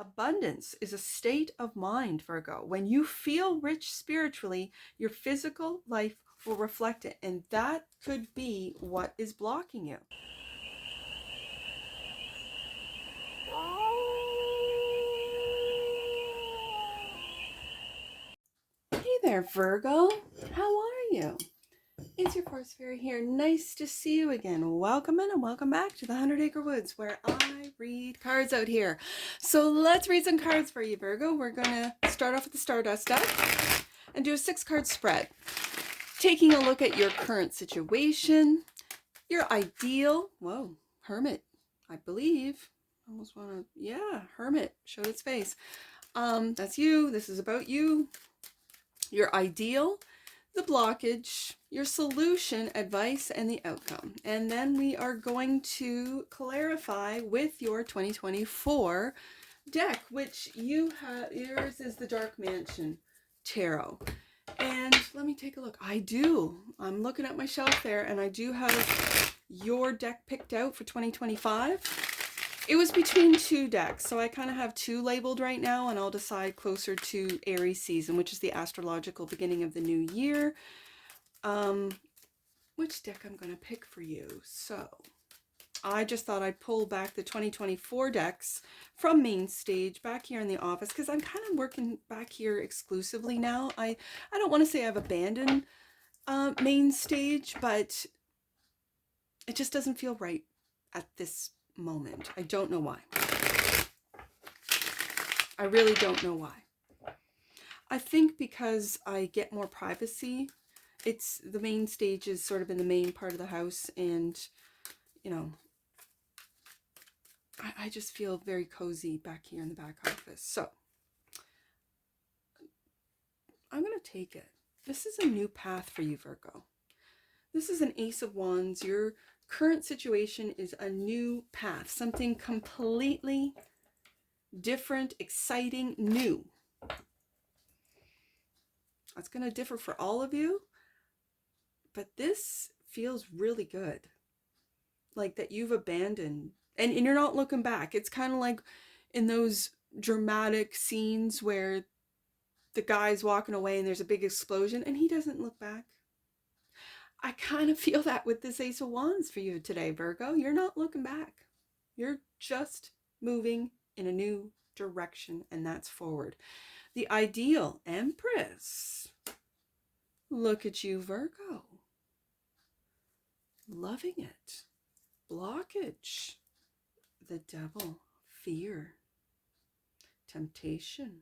Abundance is a state of mind, Virgo. When you feel rich spiritually, your physical life will reflect it. And that could be what is blocking you. Hey there, Virgo. How are you? It's your Force Fairy here. Nice to see you again. Welcome in and welcome back to the 100 Acre Woods, where I read cards out here. So let's read some cards for you, Virgo. We're going to start off with the Stardust deck and do a 6-card spread, taking a look at your current situation, your ideal, whoa, Hermit, I believe. Almost want to, yeah, Hermit showed its face. That's you. This is about you. Your ideal, the blockage, your solution, advice, and the outcome. And then we are going to clarify with your 2024 deck, which you have, yours is the Dark Mansion Tarot. And let me take a look. I'm looking at my shelf there, and I do have your deck picked out for 2025. It was between 2 decks, so I kind of have 2 labeled right now, and I'll decide closer to Aries season, which is the astrological beginning of the new year, which deck I'm going to pick for you. So I just thought I'd pull back the 2024 decks from main stage back here in the office, because I'm kind of working back here exclusively now. I don't want to say I've abandoned main stage, but it just doesn't feel right at this moment. I don't know why. I really don't know why. I think because I get more privacy. It's the main stage is sort of in the main part of the house, and you know, I just feel very cozy back here in the back office. So I'm going to take it. This is a new path for you, Virgo. This is an Ace of Wands. Your current situation is a new path, something completely different, exciting, new. That's going to differ for all of you, but this feels really good. Like that you've abandoned, and you're not looking back. It's kind of like in those dramatic scenes where the guy's walking away and there's a big explosion and he doesn't look back. I kind of feel that with this Ace of Wands for you today, Virgo. You're not looking back. You're just moving in a new direction, and that's forward. The ideal, Empress. Look at you, Virgo. Loving it. Blockage. The Devil. Fear. Temptation.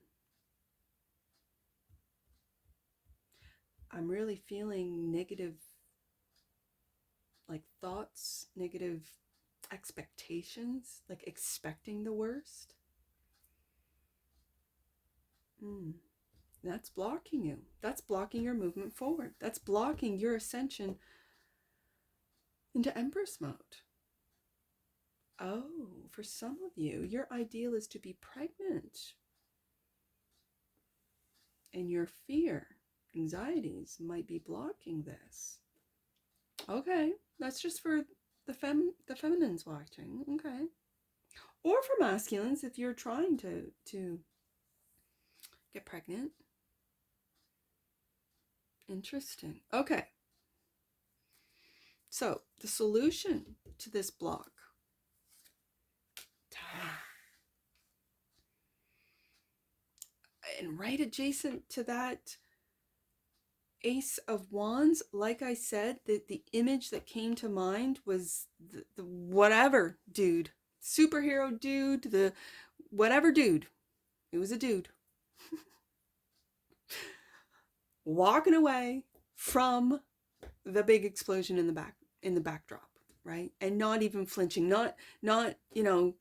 I'm really feeling negative thoughts, negative expectations, like expecting the worst. That's blocking you. That's blocking your movement forward. That's blocking your ascension into Empress mode. Oh, for some of you, your ideal is to be pregnant. And your fear, anxieties might be blocking this. Okay, that's just for the feminines watching. Okay. Or for masculines if you're trying to get pregnant. Interesting. Okay. So, the solution to this block. And right adjacent to that Ace of Wands, like I said, the image that came to mind was the whatever dude. Superhero dude, the whatever dude. It was a dude. Walking away from the big explosion in the backdrop, right? And not even flinching, not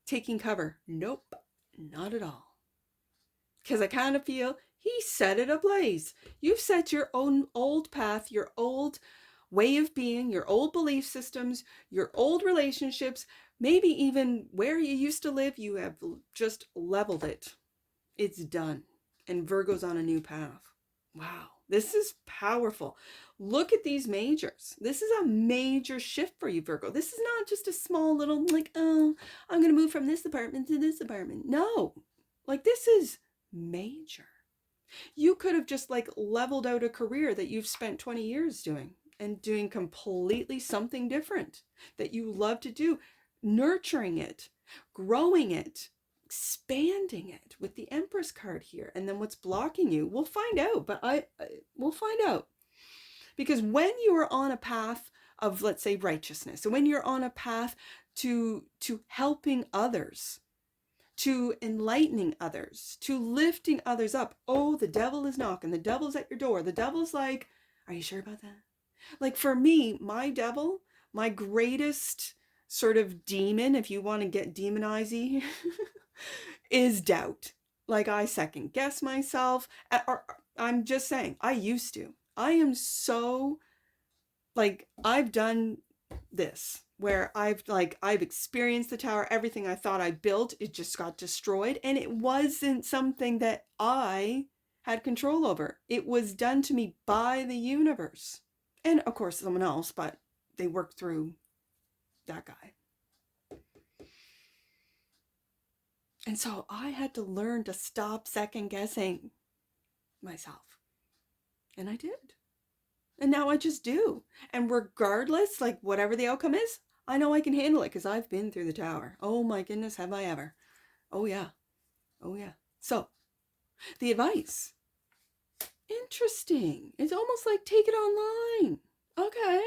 taking cover. Nope, not at all. Because I kind of feel he set it ablaze. You've set your own old path, your old way of being, your old belief systems, your old relationships, maybe even where you used to live, you have just leveled it. It's done. And Virgo's on a new path. Wow, this is powerful. Look at these majors. This is a major shift for you, Virgo. This is not just a small little, I'm going to move from this apartment to this apartment. No. Like, this is major. You could have just like leveled out a career that you've spent 20 years doing and doing completely something different that you love to do, nurturing it, growing it, expanding it with the Empress card here. And then what's blocking you, we'll find out, but we'll find out. Because when you are on a path of, let's say, righteousness, so when you're on a path to helping others, to enlightening others, to lifting others up. Oh, the devil is knocking. The devil's at your door. The devil's like, are you sure about that? Like, for me, my devil, my greatest sort of demon, if you want to get demonizy, is doubt. Like, I second guess myself. Or I'm just saying, I used to. I am so, like, I've done this where I've experienced the tower. Everything I thought I built, it just got destroyed, and it wasn't something that I had control over. It was done to me by the universe, and of course someone else, but they worked through that guy. And so I had to learn to stop second guessing myself, and I did. And now I just do. And regardless, like, whatever the outcome is, I know I can handle it because I've been through the tower. Oh my goodness, have I ever. Oh yeah. Oh yeah. So, the advice. Interesting. It's almost like take it online. Okay.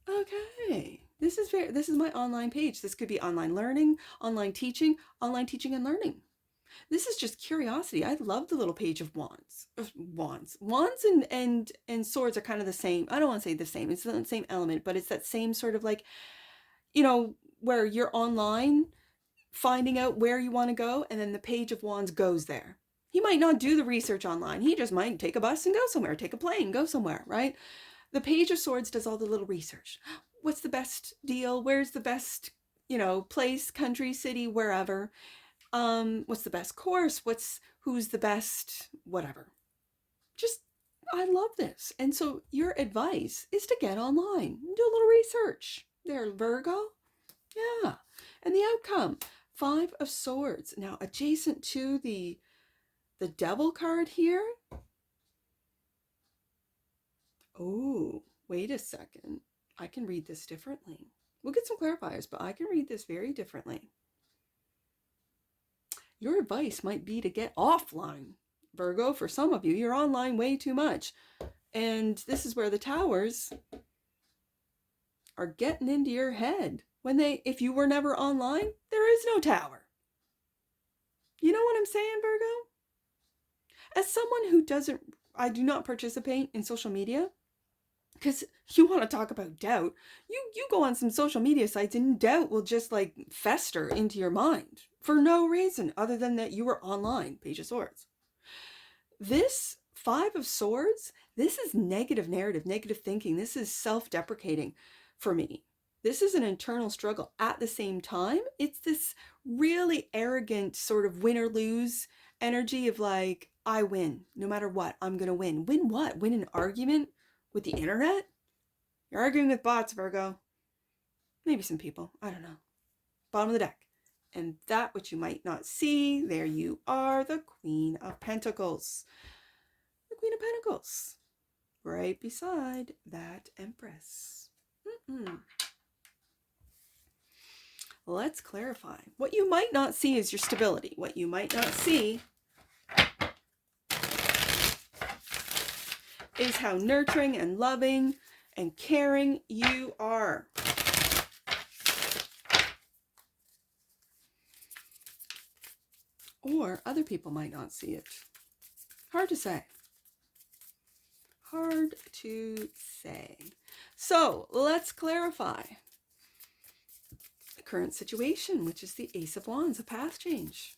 Okay. This is my online page. This could be online learning, online teaching and learning. This is just curiosity. I love the little page of wands. Wands and swords are kind of the same. I don't want to say the same. It's the same element, but it's that same sort of like, you know, where you're online finding out where you want to go, and then the page of wands goes there. He might not do the research online. He just might take a bus and go somewhere, take a plane, go somewhere, right? The page of swords does all the little research. What's the best deal? Where's the best, place, country, city, wherever? What's the best course? Who's the best, whatever. Just, I love this. And so your advice is to get online, do a little research. There, Virgo. Yeah. And the outcome, 5 of Swords. Now, adjacent to the Devil card here. Oh, wait a second. I can read this differently. We'll get some clarifiers, but I can read this very differently. Your advice might be to get offline, Virgo. For some of you, you're online way too much. And this is where the towers are getting into your head. If you were never online, there is no tower. You know what I'm saying, Virgo? As someone who I do not participate in social media, because you want to talk about doubt, you go on some social media sites and doubt will just like fester into your mind for no reason other than that you were online. Page of Swords. This 5 of Swords, this is negative narrative, negative thinking. This is self-deprecating for me. This is an internal struggle. At the same time, it's this really arrogant sort of win or lose energy of like, I win. No matter what, I'm going to win. Win what? Win an argument with the internet? You're arguing with bots, Virgo. Maybe some people. I don't know. Bottom of the deck. And that which you might not see, there you are, the Queen of Pentacles. The Queen of Pentacles. Right beside that Empress. Let's clarify. What you might not see is your stability. What you might not see is how nurturing and loving and caring you are. Or other people might not see it. Hard to say. Hard to say. So let's clarify the current situation, which is the Ace of Wands, a path change.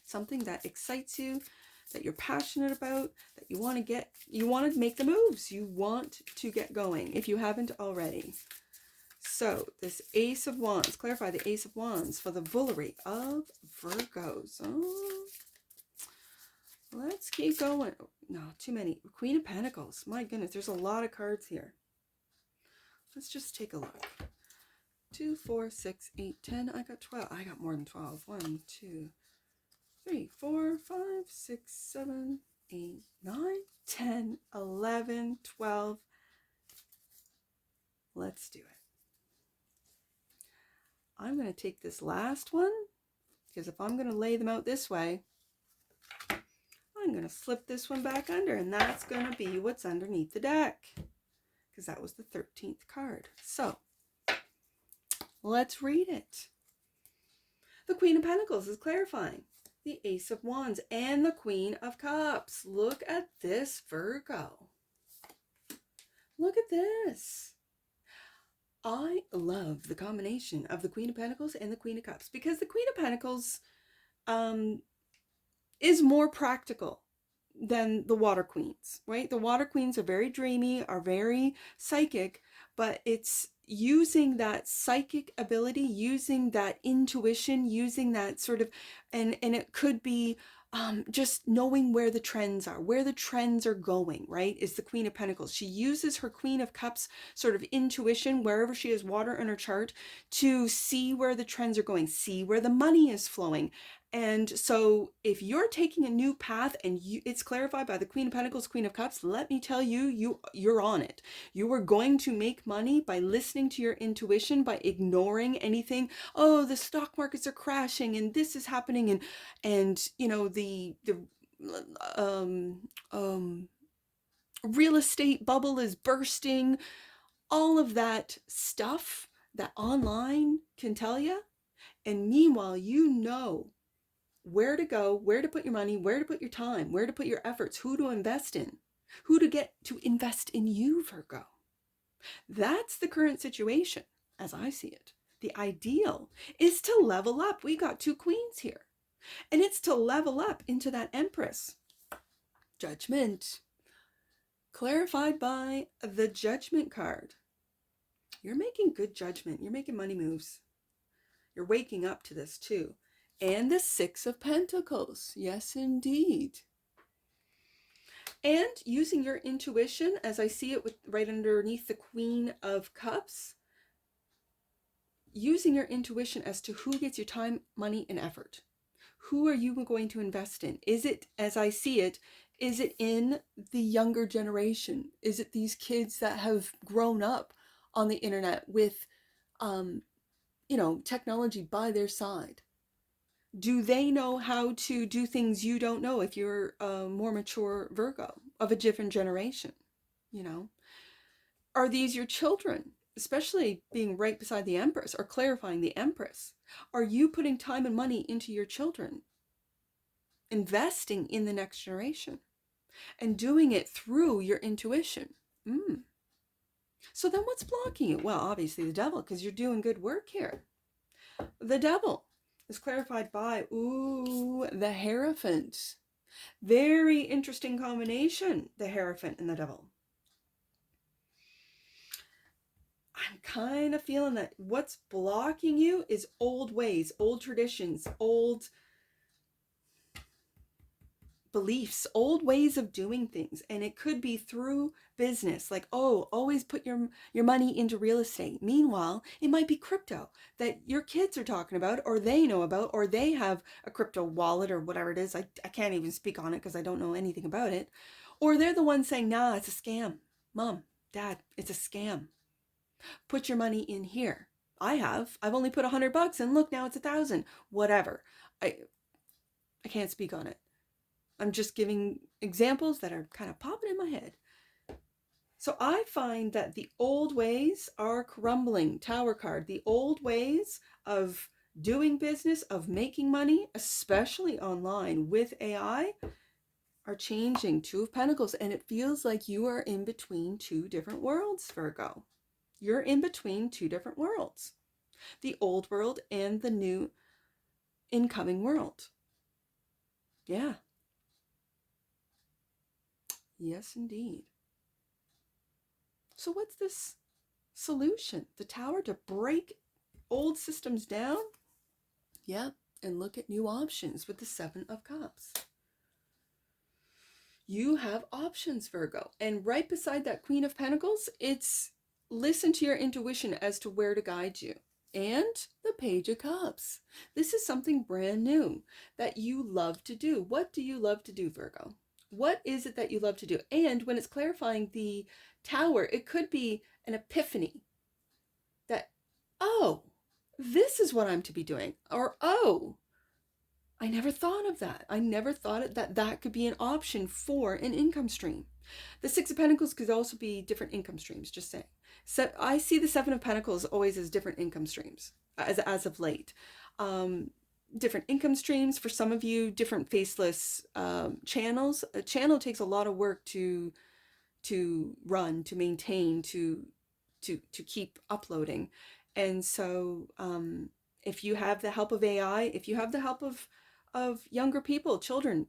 Something that excites you, that you're passionate about, that you want to make the moves. You want to get going if you haven't already. So this Ace of Wands, clarify the Ace of Wands for the Voulery of Virgos. Oh, let's keep going. No, too many. Queen of Pentacles. My goodness, there's a lot of cards here. Let's just take a look. 2, 4, 6, 8, 10. I got 12. I got more than 12. 1, 2, 3, 4, 5, 6, 7, 8, 9, 10, 11, 12. Let's do it. I'm going to take this last one, because if I'm going to lay them out this way, I'm going to slip this one back under, and that's going to be what's underneath the deck, because that was the 13th card. So let's read it. The Queen of Pentacles is clarifying. The Ace of Wands and the Queen of Cups. Look at this, Virgo. Look at this. I love the combination of the Queen of Pentacles and the Queen of Cups, because the Queen of Pentacles is more practical than the Water Queens, right? The Water Queens are very dreamy, are very psychic, but it's using that psychic ability, using that intuition, using that sort of, and it could be just knowing where the trends are going, right? Is the Queen of Pentacles. She uses her Queen of Cups sort of intuition, wherever she has water in her chart, to see where the trends are going, see where the money is flowing. And so if you're taking a new path and it's clarified by the Queen of Pentacles, Queen of Cups, let me tell you, you're on it. You are going to make money by listening to your intuition, by ignoring anything. Oh, the stock markets are crashing and this is happening, and you know, the real estate bubble is bursting. All of that stuff that online can tell you. And meanwhile, you know where to go, where to put your money, where to put your time, where to put your efforts, who to invest in, who to get to invest in you, Virgo. That's the current situation, as I see it. The ideal is to level up. We got two queens here, and it's to level up into that Empress. Judgment, clarified by the Judgment card. You're making good judgment. You're making money moves. You're waking up to this too. And the Six of Pentacles. Yes, indeed. And using your intuition, as I see it with right underneath the Queen of Cups, using your intuition as to who gets your time, money, and effort. Who are you going to invest in? Is it, as I see it, is it in the younger generation? Is it these kids that have grown up on the internet with, technology by their side? Do they know how to do things you don't know if you're a more mature Virgo of a different generation? Are these your children, especially being right beside the Empress or clarifying the Empress? Are you putting time and money into your children, investing in the next generation, and doing it through your intuition? So then what's blocking you? Well, obviously the devil, because you're doing good work here. The devil is clarified by, the Hierophant. Very interesting combination, the Hierophant and the devil. I'm kind of feeling that what's blocking you is old ways, old traditions, old beliefs, old ways of doing things. And it could be through business, like, always put your money into real estate. Meanwhile, it might be crypto that your kids are talking about, or they know about, or they have a crypto wallet or whatever it is. I can't even speak on it because I don't know anything about it. Or they're the ones saying, nah, it's a scam. Mom, Dad, it's a scam. Put your money in here. I've only put $100 and look, now it's 1,000. Whatever. I can't speak on it. I'm just giving examples that are kind of popping in my head. So I find that the old ways are crumbling. Tower card. The old ways of doing business, of making money, especially online with AI, are changing. Two of Pentacles. And it feels like you are in between two different worlds, Virgo. You're in between two different worlds. The old world and the new incoming world. Yeah. Yes, indeed. So what's this solution? The Tower, to break old systems down? Yeah, and look at new options with the Seven of Cups. You have options, Virgo. And right beside that Queen of Pentacles, it's listen to your intuition as to where to guide you. and the Page of Cups. This is something brand new that you love to do. What do you love to do, Virgo? What is it that you love to do? And when it's clarifying the Tower, it could be an epiphany that, oh, this is what I'm to be doing. Or, oh, I never thought of that. I never thought that could be an option for an income stream. The Six of Pentacles could also be different income streams, just saying. So I see the Seven of Pentacles always as different income streams as of late. Different income streams for some of you, different faceless channels. A channel takes a lot of work to run, to maintain, to keep uploading. And so if you have the help of AI, if you have the help of younger people, children,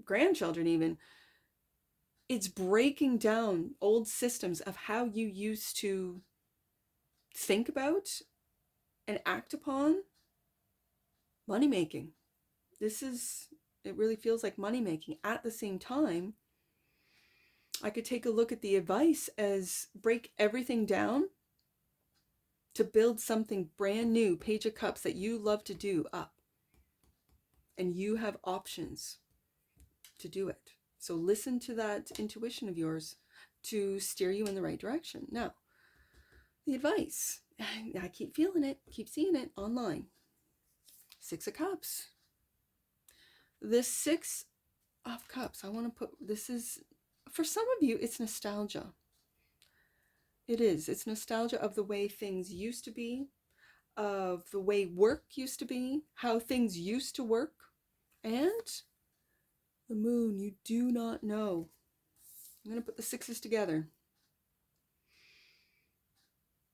grandchildren even, it's breaking down old systems of how you used to think about and act upon money making. It really feels like money making. At the same time, I could take a look at the advice as break everything down to build something brand new, Page of Cups, that you love to do up. And you have options to do it. So listen to that intuition of yours to steer you in the right direction. Now, the advice, I keep feeling it, keep seeing it online. Six of Cups. This Six of Cups, I want to put, this is, for some of you, it's nostalgia. It is. It's nostalgia of the way things used to be, of the way work used to be, how things used to work. And the Moon, you do not know. I'm going to put the sixes together.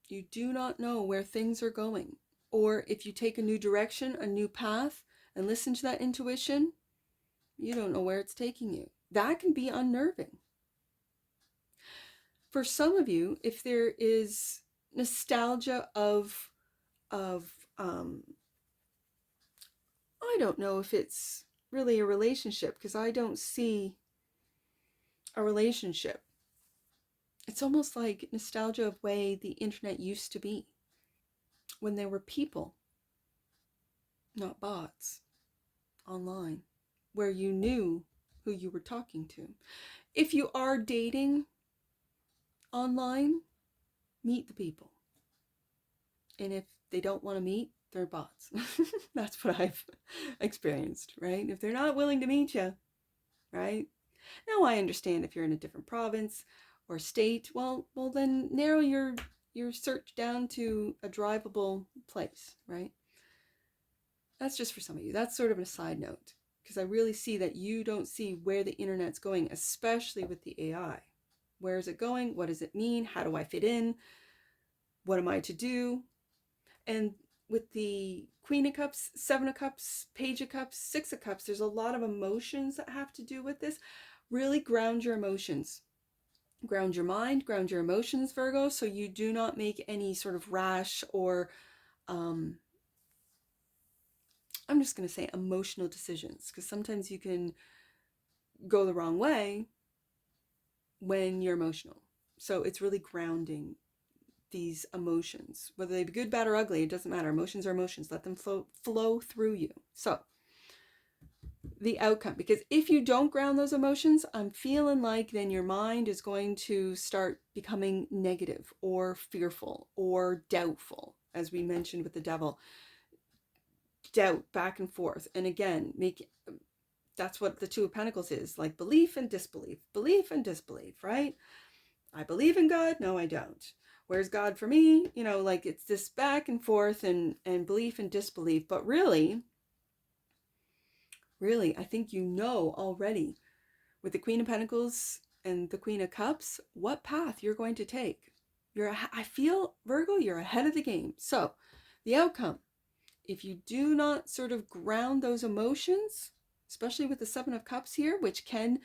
You do not know where things are going. Or if you take a new direction, a new path, and listen to that intuition, you don't know where it's taking you. That can be unnerving. For some of you, if there is nostalgia of I don't know if it's really a relationship, because I don't see a relationship. It's almost like nostalgia of way the internet used to be, when there were people, not bots, online, where you knew who you were talking to. If you are dating online, meet the people. And if they don't want to meet, they're bots. That's what I've experienced, right? If they're not willing to meet you, right? Now I understand if you're in a different province or state, well then narrow your search down to a drivable place, right? That's just for some of you. That's sort of a side note, because I really see that you don't see where the internet's going, especially with the AI. Where is it going? What does it mean? How do I fit in? What am I to do? And with the Queen of Cups, Seven of Cups, Page of Cups, Six of Cups, there's a lot of emotions that have to do with this. Really ground your emotions. Ground your mind, ground your emotions, Virgo, so you do not make any sort of rash or, I'm just going to say emotional decisions, because sometimes you can go the wrong way when you're emotional. So it's really grounding these emotions, whether they be good, bad, or ugly, it doesn't matter. Emotions are emotions. Let them flow through you. So the outcome, because if you don't ground those emotions, I'm feeling like then your mind is going to start becoming negative or fearful or doubtful, as we mentioned with the Devil. Doubt back and forth. And again, that's what the Two of Pentacles is, like belief and disbelief, right? I believe in God. No, I don't. Where's God for me? You know, like it's this back and forth and belief and disbelief. But really, I think you know already with the Queen of Pentacles and the Queen of Cups, what path you're going to take. I feel, Virgo, you're ahead of the game. So the outcome, if you do not sort of ground those emotions, especially with the Seven of Cups here, which can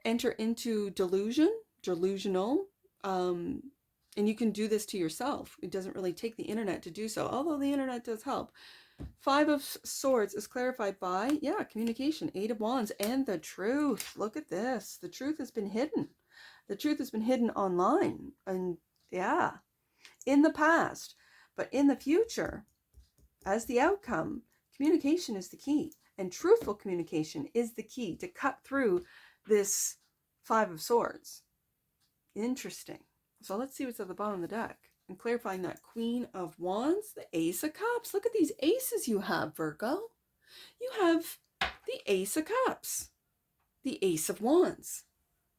enter into delusional, and you can do this to yourself. It doesn't really take the internet to do so, although the internet does help. Five of Swords is clarified by, communication, Eight of Wands, and the truth. Look at this. The truth has been hidden. The truth has been hidden online. And in the past. But in the future, as the outcome, communication is the key. And truthful communication is the key to cut through this Five of Swords. Interesting. So let's see what's at the bottom of the deck. And clarifying that Queen of Wands, the Ace of Cups. Look at these aces you have, Virgo. You have the Ace of Cups, the Ace of Wands,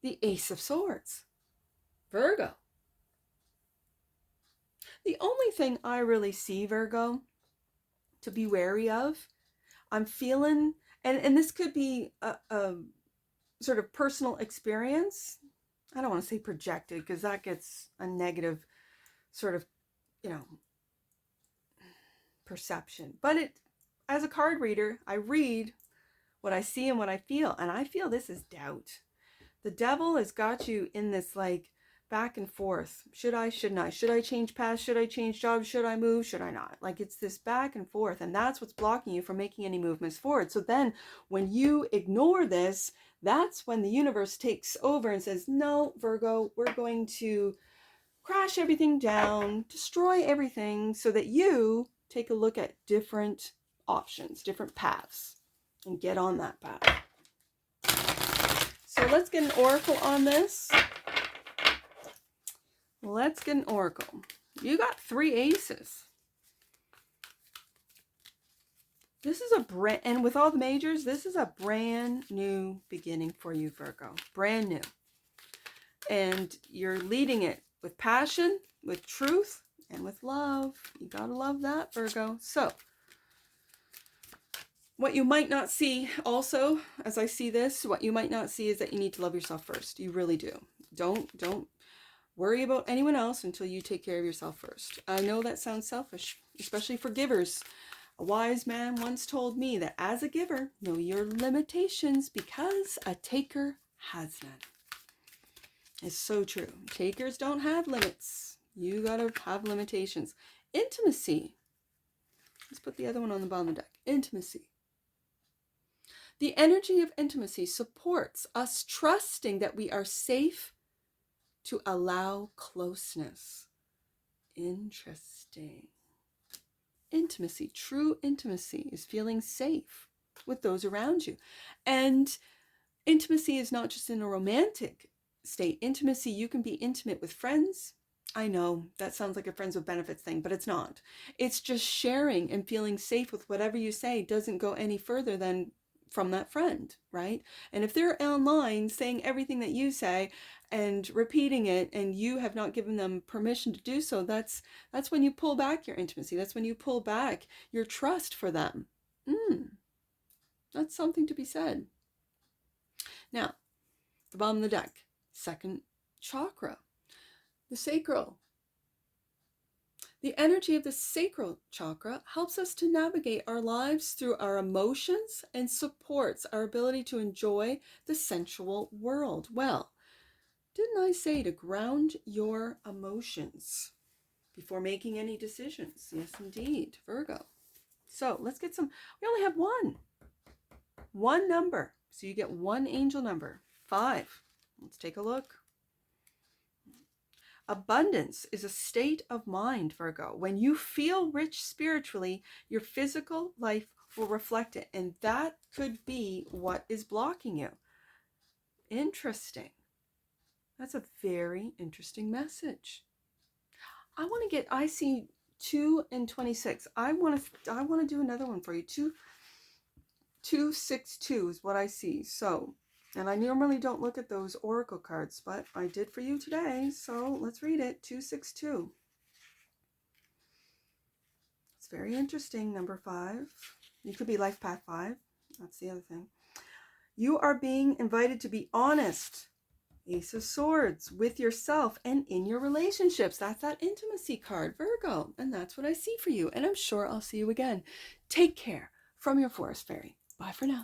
the Ace of Swords. Virgo. The only thing I really see, Virgo, to be wary of, I'm feeling, and this could be a sort of personal experience. I don't want to say projected because that gets a negative sort of, perception. But as a card reader, I read what I see and what I feel. And I feel this is doubt. The devil has got you in this like back and forth. Should I, shouldn't I? Should I change paths? Should I change jobs? Should I move? Should I not? Like it's this back and forth. And that's what's blocking you from making any movements forward. So then when you ignore this, that's when the universe takes over and says, no, Virgo, we're going to crash everything down, destroy everything so that you take a look at different options, different paths, and get on that path. So let's get an oracle on this. Let's get an oracle. You got 3 aces. This is and with all the majors, this is a brand new beginning for you, Virgo. Brand new. And you're leading it with passion, with truth, and with love. You gotta love that, Virgo. So, what you might not see also, as I see this, what you might not see is that you need to love yourself first. You really do. Don't worry about anyone else until you take care of yourself first. I know that sounds selfish, especially for givers. A wise man once told me that as a giver, know your limitations because a taker has none. It's so true. Takers don't have limits. You gotta have limitations. Intimacy. Let's put the other one on the bottom of the deck. Intimacy. The energy of intimacy supports us trusting that we are safe to allow closeness. Interesting. Intimacy, true intimacy, is feeling safe with those around you. And intimacy is not just in a romantic state. Intimacy, you can be intimate with friends. I know that sounds like a friends with benefits thing, but it's not. It's just sharing and feeling safe with whatever you say doesn't go any further than from that friend, right? And if they're online saying everything that you say and repeating it and you have not given them permission to do so, that's when you pull back your intimacy. That's when you pull back your trust for them. That's something to be said. Now, the bottom of the deck, second chakra, the sacral. The energy of the sacral chakra helps us to navigate our lives through our emotions and supports our ability to enjoy the sensual world. Well, didn't I say to ground your emotions before making any decisions? Yes, indeed, Virgo. So let's get some. We only have one number. So you get one angel number, 5. Let's take a look. Abundance is a state of mind, Virgo. When you feel rich spiritually, your physical life will reflect it. And that could be what is blocking you. Interesting. That's a very interesting message. I see 2 and 26. I want to do another one for you. 262 is what I see. So, and I normally don't look at those oracle cards, but I did for you today. So let's read it. 262. It's very interesting. Number 5. You could be life path 5. That's the other thing. You are being invited to be honest. Ace of Swords, with yourself and in your relationships. That's that intimacy card, Virgo. And that's what I see for you. And I'm sure I'll see you again. Take care from your forest fairy. Bye for now.